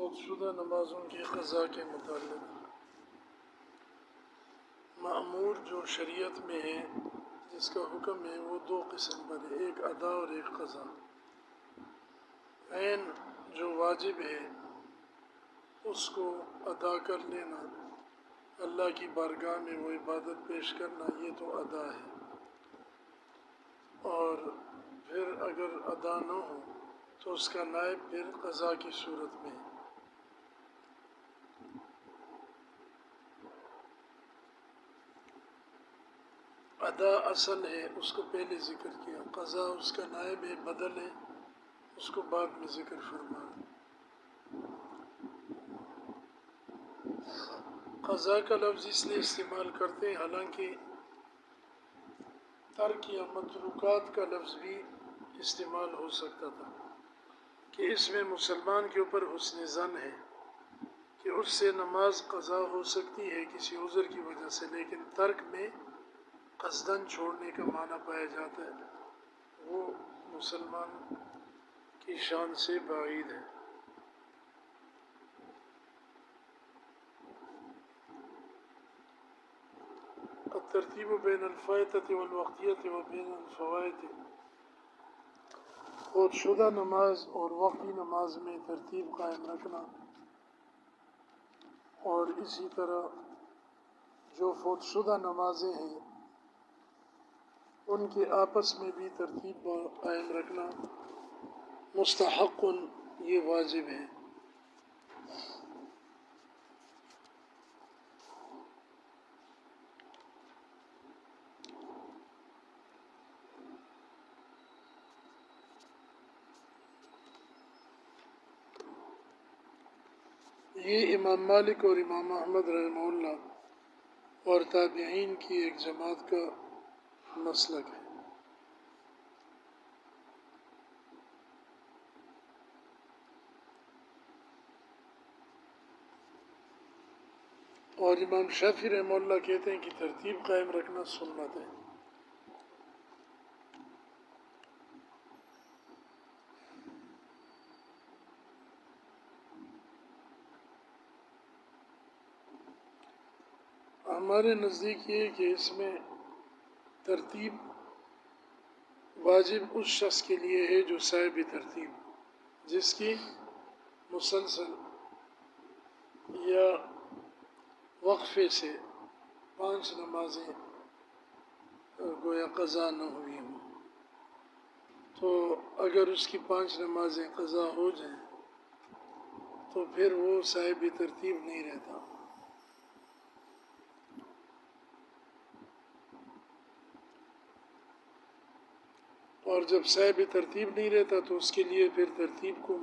فوت شدہ نمازوں کی قضا کے متعلق معمور جو شریعت میں ہے جس کا حکم ہے وہ دو قسم پر ہے، ایک ادا اور ایک قضا۔ عین جو واجب ہے اس کو ادا کر لینا، اللہ کی بارگاہ میں وہ عبادت پیش کرنا، یہ تو ادا ہے۔ اور پھر اگر ادا نہ ہو تو اس کا نائب پھر قضا کی صورت میں ہے۔ ادا اصل ہے، اس کو پہلے ذکر کیا، قضا اس کا نائب ہے، بدل ہے، اس کو بعد میں ذکر فرمایا۔ قضا کا لفظ اس لیے استعمال کرتے ہیں، حالانکہ ترک یا متروکات کا لفظ بھی استعمال ہو سکتا تھا کہ اس میں مسلمان کے اوپر حسن ظن ہے کہ اس سے نماز قضا ہو سکتی ہے کسی عذر کی وجہ سے، لیکن ترک میں قصداً چھوڑنے کا معنی پایا جاتا ہے، وہ مسلمان کی شان سے بعید ہے۔ الترتیب بین الفائتۃ والوقتیۃ و بین الفوائت، فوت شدہ نماز اور وقتی نماز میں ترتیب قائم رکھنا، اور اسی طرح جو فوت شدہ نمازیں ہیں ان کے آپس میں بھی ترتیب قائم رکھنا مستحق، یہ واجب ہے۔ یہ امام مالک اور امام احمد رحمہ اللہ اور تابعین کی ایک جماعت کا مسلک ہے۔ اور امام شافعی رحمہ اللہ کہتے ہیں کہ ترتیب قائم رکھنا سنت ہے۔ ہمارے نزدیک یہ کہ اس میں ترتیب واجب اس شخص کے لیے ہے جو صاحب ترتیب، جس کی مسلسل یا وقفے سے 5 نمازیں گویا قضا نہ ہوئی ہوں، تو اگر اس کی 5 نمازیں قضا ہو جائیں تو پھر وہ صاحب ترتیب نہیں رہتا۔ اور جب صاحب ترتیب نہیں رہتا تو اس کے لیے پھر ترتیب کو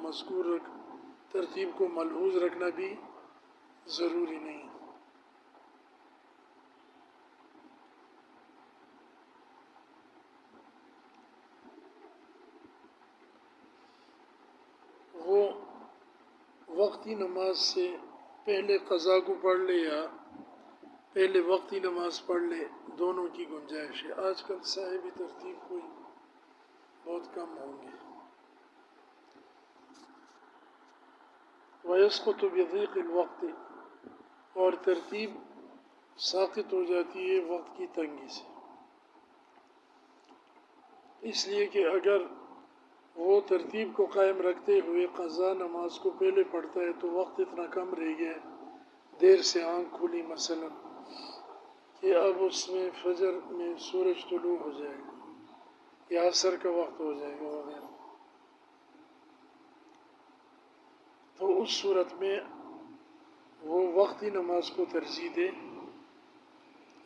ترتیب کو ملحوظ رکھنا بھی ضروری نہیں۔ وہ وقتی نماز سے پہلے قضا کو پڑھ لے یا پہلے وقتی نماز پڑھ لے، دونوں کی گنجائش ہے۔ آج کل صاحب ترتیب کوئی بہت کم ہوں گے۔ وَيَسْقُطُ بِضِيقِ الْوَقْتِ، اور ترتیب ساقط ہو جاتی ہے وقت کی تنگی سے، اس لیے کہ اگر وہ ترتیب کو قائم رکھتے ہوئے قضا نماز کو پہلے پڑھتا ہے تو وقت اتنا کم رہ گیا، دیر سے آنکھ کھلی مثلا کہ اب اس میں فجر میں سورج طلوع ہو جائے گا یا عصر کا وقت ہو جائے گا وغیرہ، تو اس صورت میں وہ وقتی نماز کو ترجیح دے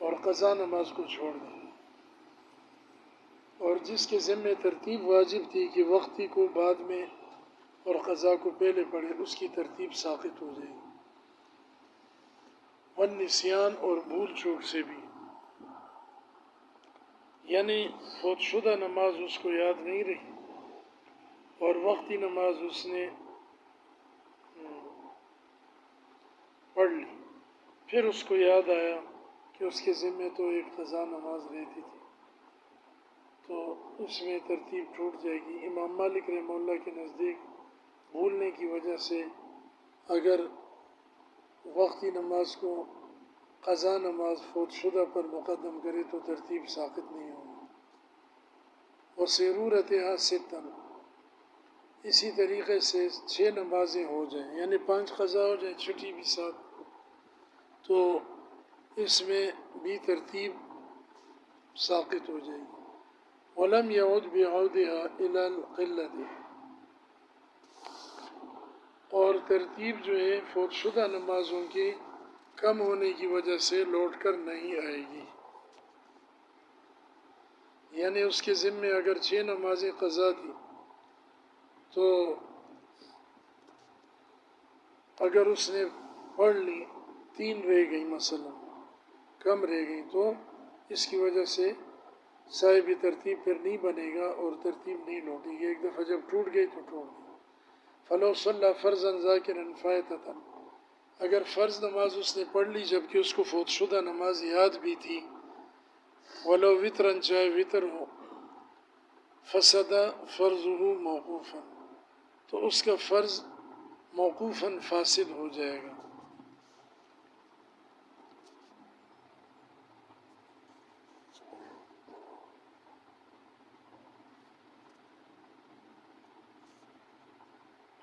اور قضا نماز کو چھوڑ دے۔ اور جس کے ذمہ ترتیب واجب تھی کہ وقتی کو بعد میں اور قضا کو پہلے پڑھے، اس کی ترتیب ساقط ہو جائے گی۔ والنسیان، اور بھول چوک سے بھی، یعنی فوت شدہ نماز اس کو یاد نہیں رہی اور وقتی نماز اس نے پڑھ لی، پھر اس کو یاد آیا کہ اس کے ذمہ تو ایک قضا نماز رہتی تھی، تو اس میں ترتیب ٹوٹ جائے گی۔ امام مالک رحمہ اللہ کے نزدیک بھولنے کی وجہ سے اگر وقتی نماز کو قضا نماز فوت شدہ پر مقدم کرے تو ترتیب ساقط نہیں ہوگی۔ وسیرورتها ستا، اسی طریقے سے 6 نمازیں ہو جائیں، یعنی 5 قضا ہو جائیں، چھٹی بھی ساتھ، تو اس میں بھی ترتیب ساقط ہو جائے گی۔ ولم يعد بعودها الى القلة، اور ترتیب جو ہے فوت شدہ نمازوں کے کم ہونے کی وجہ سے لوٹ کر نہیں آئے گی، یعنی اس کے ذمے اگر 6 نمازیں قضا تھی تو اگر اس نے پڑھ لی، 3 رہ گئی مثلا، کم رہ گئی، تو اس کی وجہ سے صاحب ترتیب پھر نہیں بنے گا اور ترتیب نہیں لوٹے گی، ایک دفعہ جب ٹوٹ گئی تو ٹوٹ گئی۔ فلو صلی فرضا ذاکرا فاتۃ، اگر فرض نماز اس نے پڑھ لی جبکہ اس کو فوت شدہ نماز یاد بھی تھی، ولو وطرا، چاہے وطر ہو، فسد فرضہ موقوفا، تو اس کا فرض موقوفاً فاسد ہو جائے گا۔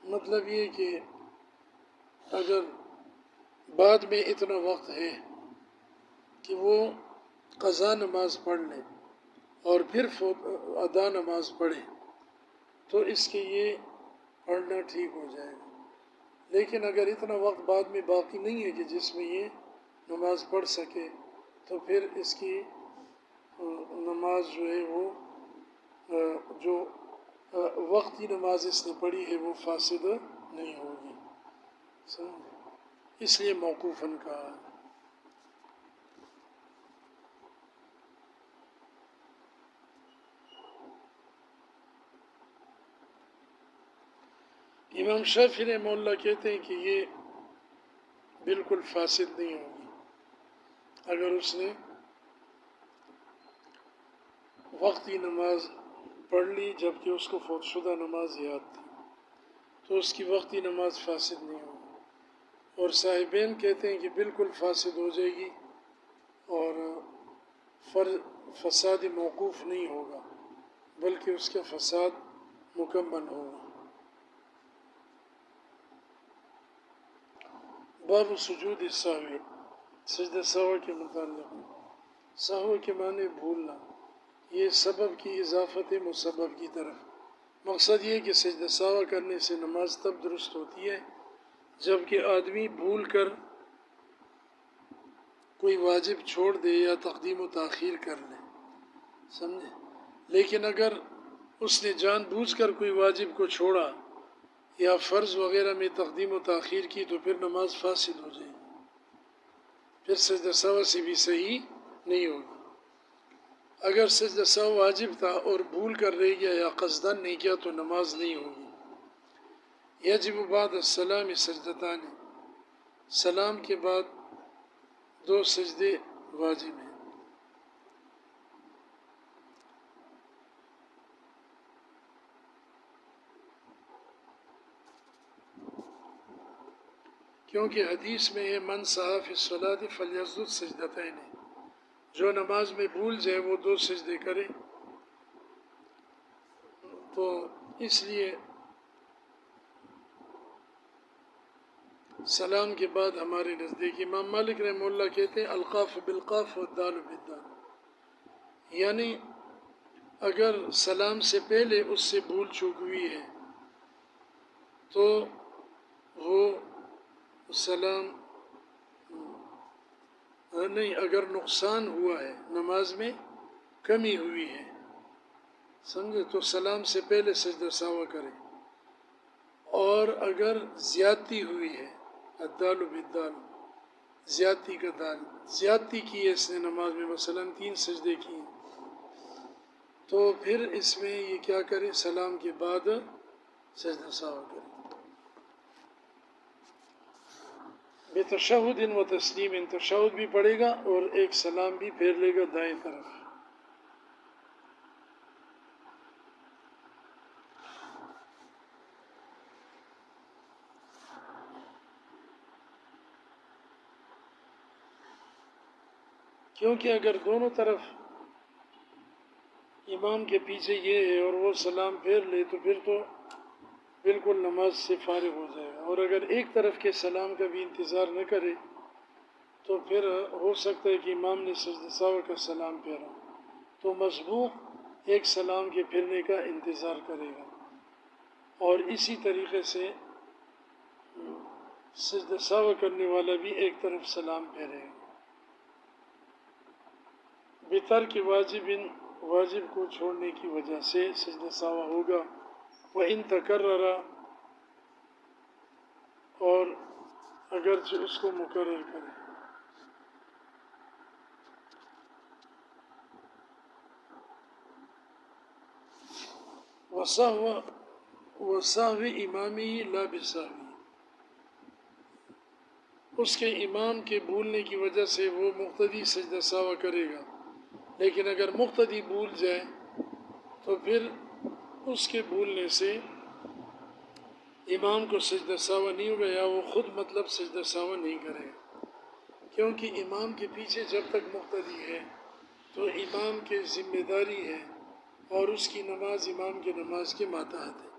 مطلب یہ کہ اگر بعد میں اتنا وقت ہے کہ وہ قضا نماز پڑھ لے اور پھر ادا نماز پڑھے تو اس کے یہ پڑھنا ٹھیک ہو جائے گا، لیکن اگر اتنا وقت بعد میں باقی نہیں ہے کہ جس میں یہ نماز پڑھ سکے تو پھر اس کی نماز جو ہے وہ جو وقتی نماز اس نے پڑھی ہے وہ فاسد نہیں ہوگی، اس لیے موقوفاً کہا۔ امام شافعی رحمہ اللہ کہتے ہیں کہ یہ بالکل فاسد نہیں ہوگی اگر اس نے وقتی نماز پڑھ لی جبکہ اس کو فوت شدہ نماز یاد تھی، تو اس کی وقتی نماز فاسد نہیں ہوگی۔ اور صاحبین کہتے ہیں کہ بالکل فاسد ہو جائے گی اور فساد موقوف نہیں ہوگا بلکہ اس کا فساد مکمل ہوگا۔ باب سجود السہو، سجدہ سہو کے متعلق، سہو کے معنی بھولنا، یہ سبب کی اضافت مسبب کی طرف، مقصد یہ کہ سجدہ سہو کرنے سے نماز تب درست ہوتی ہے جب کہ آدمی بھول کر کوئی واجب چھوڑ دے یا تقدیم و تاخیر کر لے، سمجھے، لیکن اگر اس نے جان بوجھ کر کوئی واجب کو چھوڑا یا فرض وغیرہ میں تقدیم و تاخیر کی تو پھر نماز فاسد ہو جائے گی، پھر سجدہ سہو سے بھی صحیح نہیں ہوگی۔ اگر سجدہ سہو واجب تھا اور بھول کر رہ گیا یا قصداً نہیں کیا تو نماز نہیں ہوگی۔ یجب بعد السلام سجدتان، سلام کے بعد 2 سجدے واجب ہیں۔ کیونکہ حدیث میں ہے من سہا فی الصلاۃ فلیسجد سجدتین، جو نماز میں بھول جائے وہ 2 سجدے کرے، تو اس لیے سلام کے بعد ہمارے نزدیک امام مالک رحمہ اللہ کہتے ہیں القاف بالقاف والدال بالدال، یعنی اگر سلام سے پہلے اس سے بھول چوک ہوئی ہے تو وہ سلام نہیں، اگر نقصان ہوا ہے نماز میں کمی ہوئی ہے، سمجھے، تو سلام سے پہلے سجدہ سہو کرے، اور اگر زیادتی ہوئی ہے الدال بالدال، زیادتی کا دال، زیادتی کی ہے اس نے نماز میں، مثلاً 3 سجدے کیے، تو پھر اس میں یہ کیا کرے، سلام کے بعد سجدہ سہو کرے، بتشہد و تسلیم، تشہد بھی پڑھے گا اور ایک سلام بھی پھیر لے گا دائیں طرف۔ کیونکہ اگر دونوں طرف امام کے پیچھے یہ ہے اور وہ سلام پھیر لے تو پھر تو بالکل نماز سے فارغ ہو جائے گا، اور اگر ایک طرف کے سلام کا بھی انتظار نہ کرے تو پھر ہو سکتا ہے کہ امام نے سجدہ سہو کا سلام پھیرا تو مسبوق ایک سلام کے پھرنے کا انتظار کرے گا، اور اسی طریقے سے سجدہ سہو کرنے والا بھی ایک طرف سلام پھیرے گا۔ بترک واجب کو چھوڑنے کی وجہ سے سجدہ سہو ہوگا، وَإِن تَكَرَّرَ، اور اگرچہ اس کو مکرر کرے۔ وَسَهْوِ إِمَامِهِ لَا بِسَهْوِهِ، اس کے امام کے بھولنے کی وجہ سے وہ مقتدی سجدہ سہو کرے گا، لیکن اگر مقتدی بھول جائے تو پھر اس کے بھولنے سے امام کو سجدہ سہو نہیں ہوگا، یا وہ خود مطلب سجدہ سہو نہیں کرے گا، کیونکہ امام کے پیچھے جب تک مقتدی ہے تو امام کی ذمہ داری ہے اور اس کی نماز امام کی نماز کے ماتحت ہے۔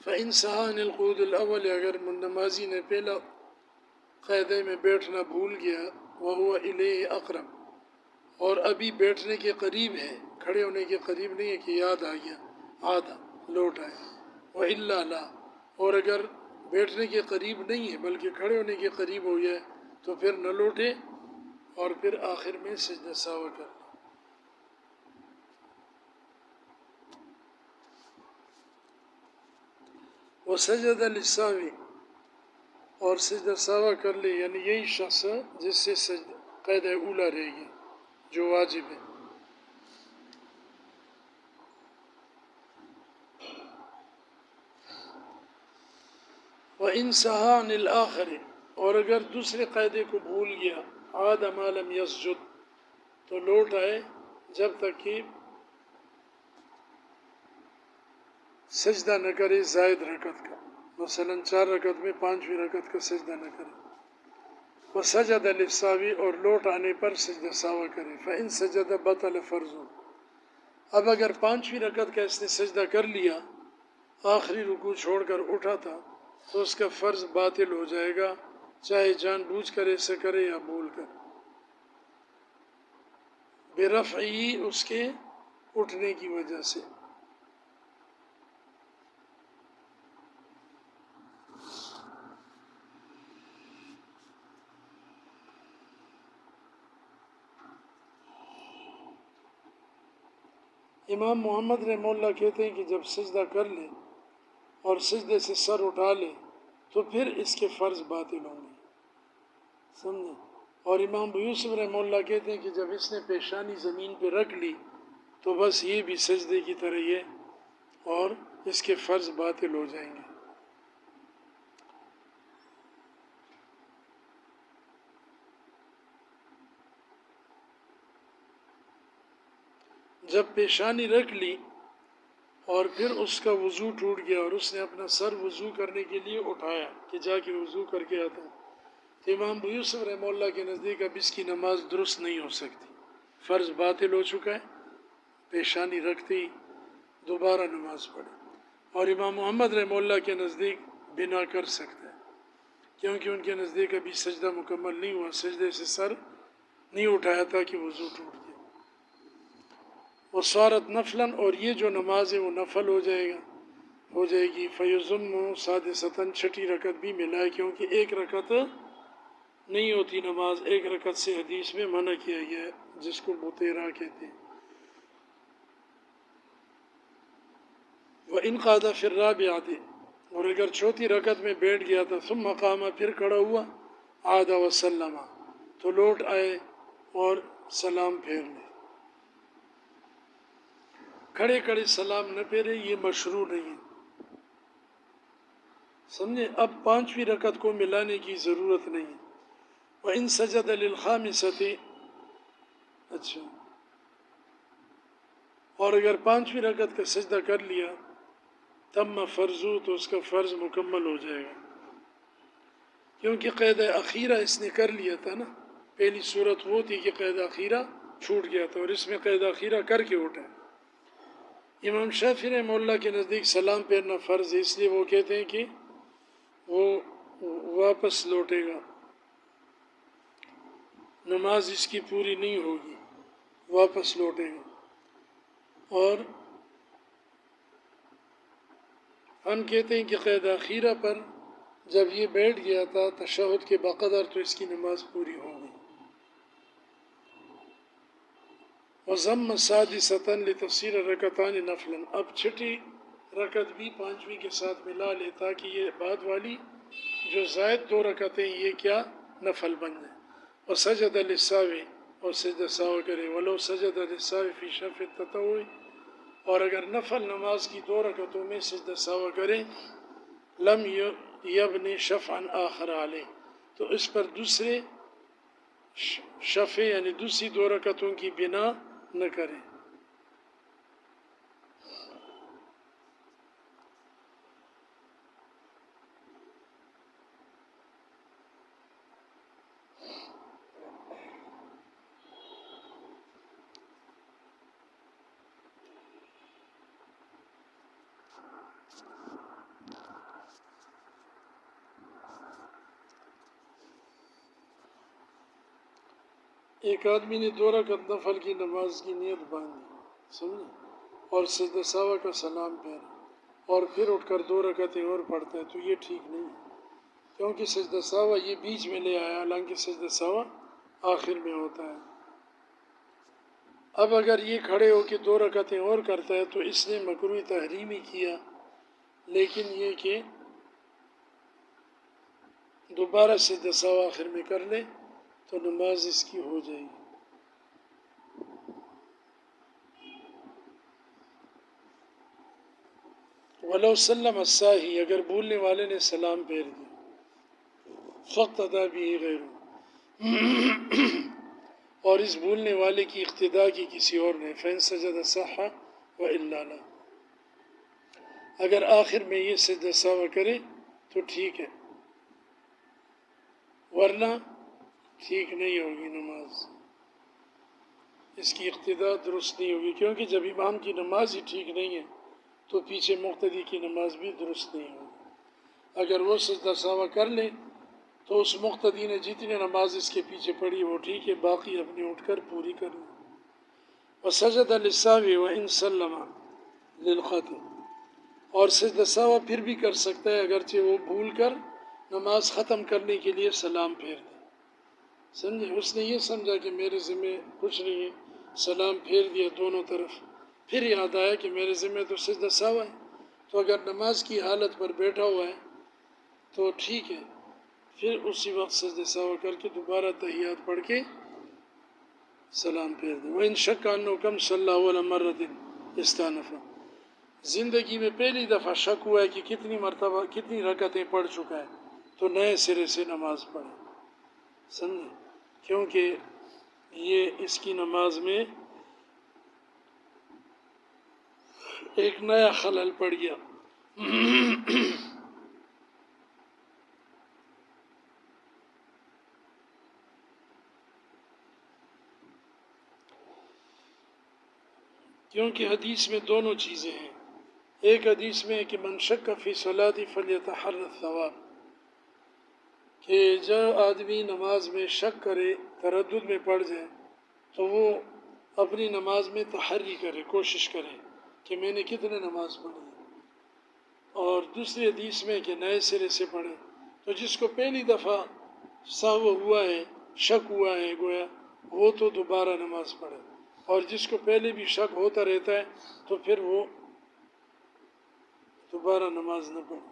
فَإِن سَهَا عَنِ الْقُعُودِ الْأَوَّلِ، اگر نمازی نے پہلا قاعدے میں بیٹھنا بھول گیا، وَهُوَ إِلَيْهِ أَقْرَبُ، اور ابھی بیٹھنے کے قریب ہے، کھڑے ہونے کے قریب نہیں ہے کہ یاد آ گیا آدھا لوٹ آئے، وَإِلَّا لَا، اور اگر بیٹھنے کے قریب نہیں ہے بلکہ کھڑے ہونے کے قریب ہو گیا تو پھر نہ لوٹے اور پھر آخر میں سجدہ سہو کر لے۔ وَسَجَدَ لِلسَّهْوِ، اور سجدہ سہو کر لے، یعنی یہی شخص جس سے قاعدہ اولا رہے گی جو واجب ہے۔ وَإِن سَهَا عَنِ الْآخَرِ، اور اگر دوسرے قاعدے کو بھول گیا، عَادَ مَا لَمْ يَسْجُدْ، تو لوٹ آئے جب تک کہ سجدہ نہ کرے زائد رکعت کا، مثلا 4 رکعت میں 5ویں رکعت کا سجدہ نہ کرے۔ وَسَجَدَ لِلسَّهْوِ، اور لوٹ آنے پر سجدہ سہو کرے۔ فَإِن سَجَدَ بَطَلَ فَرْضُ، اب اگر 5ویں رکعت کا اس نے سجدہ کر لیا، آخری رکوع چھوڑ کر اٹھا تھا، تو اس کا فرض باطل ہو جائے گا، چاہے جان بوجھ کر ایسے کرے یا بھول کر، برفعہ، اس کے اٹھنے کی وجہ سے۔ امام محمد رحمہ اللہ کہتے ہیں کہ جب سجدہ کر لے اور سجدے سے سر اٹھا لے تو پھر اس کے فرض باطل ہوں گے، سمجھے؟ اور امام ابو یوسف رحمہ اللہ کہتے ہیں کہ جب اس نے پیشانی زمین پہ رکھ لی تو بس یہ بھی سجدے کی طرح ہی ہے اور اس کے فرض باطل ہو جائیں گے۔ جب پیشانی رکھ لی اور پھر اس کا وضو ٹوٹ گیا اور اس نے اپنا سر وضو کرنے کے لیے اٹھایا کہ جا کے وضو کر کے آتا ہوں، تو امام ابو یوسف رحمہ اللہ کے نزدیک اب اس کی نماز درست نہیں ہو سکتی، فرض باطل ہو چکا ہے، پیشانی رکھتے ہی دوبارہ نماز پڑھے۔ اور امام محمد رحمہ اللہ کے نزدیک بنا کر سکتا ہے، کیونکہ ان کے نزدیک ابھی سجدہ مکمل نہیں ہوا، سجدے سے سر نہیں اٹھایا تھا کہ وضو ٹوٹ گیا۔ وصارت نفلاً، اور یہ جو نماز ہے وہ نفل ہو جائے گی۔ فیضم سادستاً، چھٹی رکعت بھی ملائے، کیونکہ ایک رکعت نہیں ہوتی نماز، ایک رکعت سے حدیث میں منع کیا گیا ہے، جس کو متیرہ کہتے ہیں۔ وَإِنْ قَعَدَ فِي الرَّابِعَةِ، اور اگر چوتھی رکعت میں بیٹھ گیا تھا، ثُمَّ قَامَ، پھر کھڑا ہوا، عَادَ وَسَلَّمَ، تو لوٹ آئے اور سلام پھیر لے۔ کھڑے کھڑے سلام نہ پھیرے، یہ مشروع نہیں ہے، سمجھے؟ اب 5ویں رکعت کو ملانے کی ضرورت نہیں ہے۔ وَإِنْ سَجَدَ لِلْخَامِسَةِ، اچھا، اور اگر 5ویں رکعت کا سجدہ کر لیا، تم فرضو، تو اس کا فرض مکمل ہو جائے گا، کیونکہ قید اخیرہ اس نے کر لیا تھا نا، پہلی صورت وہ تھی کہ قید اخیرہ چھوٹ گیا تھا، اور اس میں قید اخیرہ کر کے اٹھا۔ امام شافعی رحمہ اللہ کے نزدیک سلام پھیرنا فرض ہے، اس لیے وہ کہتے ہیں کہ وہ واپس لوٹے گا، نماز اس کی پوری نہیں ہوگی، واپس لوٹے گا۔ اور ہم کہتے ہیں کہ قید اخیرہ پر جب یہ بیٹھ گیا تھا تشہد کے بقدر تو اس کی نماز پوری ہو گئی۔ وَضَمَّ سَادِسَةً لِتَفْسِيرِ رَكَعَتَانِ نَفْلًا، اب چھٹی رکعت بھی پانچویں کے ساتھ ملا لے تاکہ یہ بعد والی جو زائد 2 رکعتیں یہ کیا نفل بن جائیں۔ وَسَجَدَ لِلسَّهْوِ، اور سجدہ سہو کرے، وَلَوْ سَجَدَ لِلسَّهْوِ فِي شَفْعِ التَّطَوُّعِ، اور اگر نفل نماز کی 2 رکعتوں میں سجدہ سہو کرے، لم یبنِ شفعًا آخر علیہ، تو اس پر دوسرے شفع یعنی دوسری 2 رکعتوں کی بنا نہ کرے۔ ایک آدمی نے 2 رکعت نفل کی نماز کی نیت باندھی، سمجھے، اور سجدہ سہو کا سلام پھیرا، اور پھر اٹھ کر 2 رکعتیں اور پڑھتا ہے، تو یہ ٹھیک نہیں ہے، کیونکہ سجدہ سہو یہ بیچ میں لے آیا، حالانکہ سجدہ سہو آخر میں ہوتا ہے۔ اب اگر یہ کھڑے ہو کے 2 رکعتیں اور کرتا ہے تو اس نے مکروہ تحریمی کیا، لیکن یہ کہ دوبارہ سجدہ سہو آخر میں کر لے تو نماز اس کی ہو جائے گی۔ وَلَوْ سَلَّمَ السَّاهِي، اگر بھولنے والے نے سلام پھیر دیا، فَاقْتَدَىٰ بِهِ غَيْرُهُ، اور اس بھولنے والے کی اقتداء کی کسی اور نے، فَإِن سَجَدَ صَحَّ وَإِلَّا لَا، اگر آخر میں یہ سجدہ سہو کرے تو ٹھیک ہے، ورنہ ٹھیک نہیں ہوگی نماز، اس کی اقتداء درست نہیں ہوگی، کیونکہ جب امام کی نماز ہی ٹھیک نہیں ہے تو پیچھے مقتدی کی نماز بھی درست نہیں ہوگی۔ اگر وہ سجدہ سہو کر لے تو اس مقتدی نے جتنی نماز اس کے پیچھے پڑھی وہ ٹھیک ہے، باقی اپنی اٹھ کر پوری کر لیں۔ وَسَجَدَ لِلسَّهْوِ وَإِن سَلَّمَ لِلْخَطِئ، اور سجدہ سہو پھر بھی کر سکتا ہے اگرچہ وہ بھول کر نماز ختم کرنے کے لیے سلام پھیر دے، سمجھے، اس نے یہ سمجھا کہ میرے ذمہ کچھ نہیں ہے، سلام پھیر دیا دونوں طرف، پھر یاد آیا کہ میرے ذمہ تو سجدہ سہو ہے، تو اگر نماز کی حالت پر بیٹھا ہوا ہے تو ٹھیک ہے، پھر اسی وقت سجدہ سہو کر کے دوبارہ تحیات پڑھ کے سلام پھیر دیں۔ وَإِن شَكَّ أَنَّهُ كَمْ صَلَّىٰ أَوَّلَ مَرَّةٍ اسْتَأْنَفَ، زندگی میں پہلی دفعہ شک ہوا ہے کہ کتنی مرتبہ کتنی رکعتیں پڑھ چکا ہے تو نئے سرے سے نماز پڑھے، سمجھے، کیونکہ یہ اس کی نماز میں ایک نیا خلل پڑ گیا۔ کیونکہ حدیث میں دونوں چیزیں ہیں، ایک حدیث میں ہے کہ من شک فی صلاتی فلیتحری الثواب، کہ جو آدمی نماز میں شک کرے، تردد میں پڑ جائے تو وہ اپنی نماز میں تحری کرے، کوشش کرے کہ میں نے کتنے نماز پڑھی، اور دوسری حدیث میں کہ نئے سرے سے پڑھے، تو جس کو پہلی دفعہ سہو ہوا ہے، شک ہوا ہے گویا، وہ تو دوبارہ نماز پڑھے، اور جس کو پہلے بھی شک ہوتا رہتا ہے تو پھر وہ دوبارہ نماز نہ پڑھے۔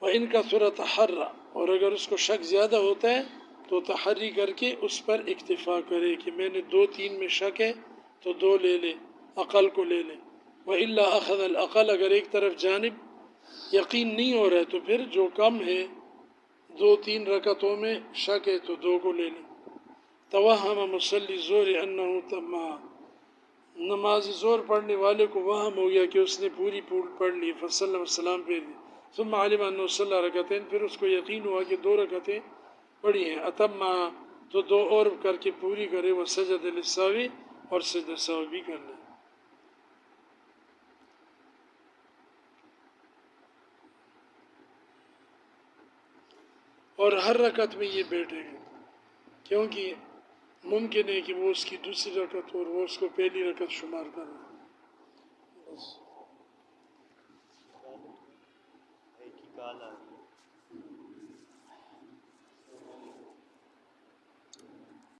وَإِن كَثُرَ تَحَرَّى، اور اگر اس کو شک زیادہ ہوتا ہے تو تحری کر کے اس پر اکتفا کرے کہ میں نے 2-3 میں شک ہے تو 2 لے لے، اقل کو لے لے۔ وَإِلَّا أَخَذَ الْأَقَلَ، اگر ایک طرف جانب یقین نہیں ہو رہا ہے تو پھر جو کم ہے 2-3 رکعتوں میں شک ہے تو 2 کو لے لے۔ توہم مصلی الظہر انہ تمہا، نماز ظہر پڑھنے والے کو وہم ہو گیا کہ اس نے پوری پڑھ لی، فسلم السلام پھیر دی، ثم علم انہ صلی رکعتین، پھر اس کو یقین ہوا کہ 2 رکعتیں پڑھی ہیں، اتمہا تو 2 اور کر کے پوری کرے، وہ سجد للساوی اور سجدہ ساوی بھی کر لے۔ اور ہر رکعت میں یہ بیٹھے گا، کیونکہ ممکن ہے کہ وہ اس کی دوسری رکعت اور وہ اس کو پہلی رکعت شمار کر رہا ہے۔ بس ایک ہی کال آ رہی ہے۔